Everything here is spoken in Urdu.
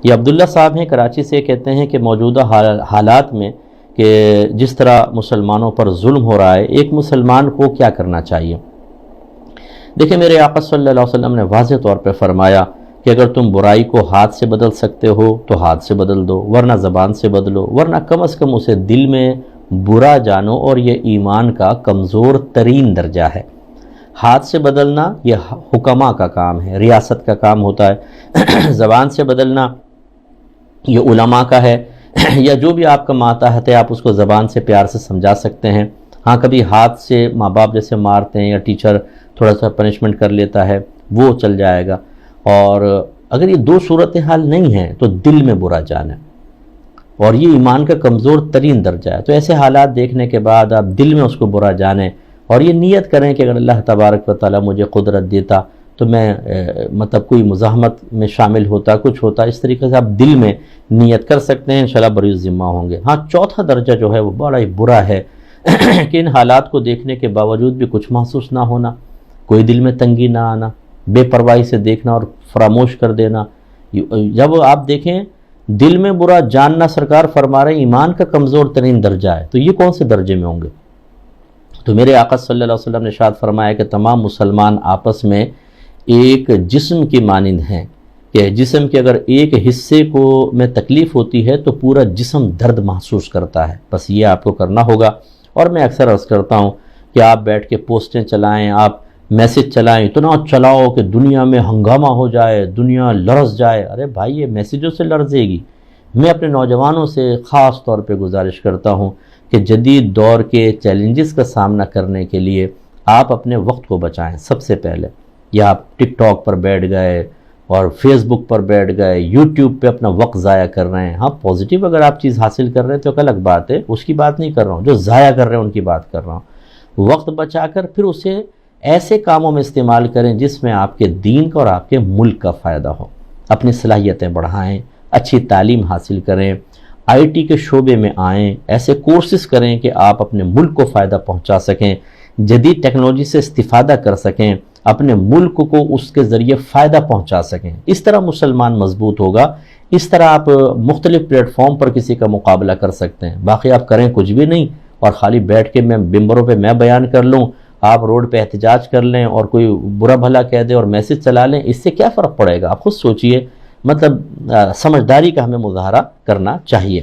یہ عبداللہ صاحب ہیں کراچی سے، کہتے ہیں کہ موجودہ حالات میں کہ جس طرح مسلمانوں پر ظلم ہو رہا ہے، ایک مسلمان کو کیا کرنا چاہیے؟ دیکھیں میرے آقا صلی اللہ علیہ وسلم نے واضح طور پہ فرمایا کہ اگر تم برائی کو ہاتھ سے بدل سکتے ہو تو ہاتھ سے بدل دو، ورنہ زبان سے بدلو، ورنہ کم از کم اسے دل میں برا جانو، اور یہ ایمان کا کمزور ترین درجہ ہے۔ ہاتھ سے بدلنا یہ حکماء کا کام ہے، ریاست کا کام ہوتا ہے۔ زبان سے بدلنا یہ علماء کا ہے، یا جو بھی آپ کا ماتحت ہے آپ اس کو زبان سے پیار سے سمجھا سکتے ہیں۔ ہاں کبھی ہاتھ سے ماں باپ جیسے مارتے ہیں یا ٹیچر تھوڑا سا پنشمنٹ کر لیتا ہے وہ چل جائے گا، اور اگر یہ دو صورتحال نہیں ہیں تو دل میں برا جانا، اور یہ ایمان کا کمزور ترین درجہ ہے۔ تو ایسے حالات دیکھنے کے بعد آپ دل میں اس کو برا جانیں اور یہ نیت کریں کہ اگر اللہ تبارک و تعالیٰ مجھے قدرت دیتا تو میں مطلب کوئی مزاحمت میں شامل ہوتا، کچھ ہوتا، اس طریقے سے آپ دل میں نیت کر سکتے ہیں، انشاءاللہ بری ذمہ ہوں گے۔ ہاں چوتھا درجہ جو ہے وہ بڑا ہی برا ہے کہ ان حالات کو دیکھنے کے باوجود بھی کچھ محسوس نہ ہونا، کوئی دل میں تنگی نہ آنا، بے پرواہی سے دیکھنا اور فراموش کر دینا۔ جب آپ دیکھیں دل میں برا جاننا، سرکار فرما رہے ہیں ایمان کا کمزور ترین درجہ ہے، تو یہ کون سے درجے میں ہوں گے؟ تو میرے آقا صلی اللہ علیہ وسلم نے ارشاد فرمایا کہ تمام مسلمان آپس میں ایک جسم کی مانند ہیں، کہ جسم کے اگر ایک حصے کو میں تکلیف ہوتی ہے تو پورا جسم درد محسوس کرتا ہے۔ بس یہ آپ کو کرنا ہوگا۔ اور میں اکثر عرض کرتا ہوں کہ آپ بیٹھ کے پوسٹیں چلائیں، آپ میسج چلائیں، اتنا چلاؤ کہ دنیا میں ہنگامہ ہو جائے، دنیا لرز جائے۔ ارے بھائی یہ میسیجوں سے لرزے گی؟ میں اپنے نوجوانوں سے خاص طور پہ گزارش کرتا ہوں کہ جدید دور کے چیلنجز کا سامنا کرنے کے لیے آپ اپنے وقت کو بچائیں سب سے پہلے۔ یا آپ ٹک ٹاک پر بیٹھ گئے اور فیس بک پر بیٹھ گئے، یوٹیوب پہ اپنا وقت ضائع کر رہے ہیں۔ ہاں پازیٹیو اگر آپ چیز حاصل کر رہے ہیں تو ایک الگ بات ہے، اس کی بات نہیں کر رہا ہوں، جو ضائع کر رہے ہیں ان کی بات کر رہا ہوں۔ وقت بچا کر پھر اسے ایسے کاموں میں استعمال کریں جس میں آپ کے دین کا اور آپ کے ملک کا فائدہ ہو۔ اپنی صلاحیتیں بڑھائیں، اچھی تعلیم حاصل کریں، آئی ٹی کے شعبے میں آئیں، ایسے کورسز کریں کہ آپ اپنے ملک کو فائدہ پہنچا سکیں، جدید ٹیکنالوجی سے استفادہ کر سکیں، اپنے ملک کو اس کے ذریعے فائدہ پہنچا سکیں۔ اس طرح مسلمان مضبوط ہوگا، اس طرح آپ مختلف پلیٹ فارم پر کسی کا مقابلہ کر سکتے ہیں۔ باقی آپ کریں کچھ بھی نہیں اور خالی بیٹھ کے میں ممبروں پہ میں بیان کر لوں، آپ روڈ پہ احتجاج کر لیں اور کوئی برا بھلا کہہ دے اور میسج چلا لیں، اس سے کیا فرق پڑے گا؟ آپ خود سوچئے۔ مطلب سمجھداری کا ہمیں مظاہرہ کرنا چاہیے۔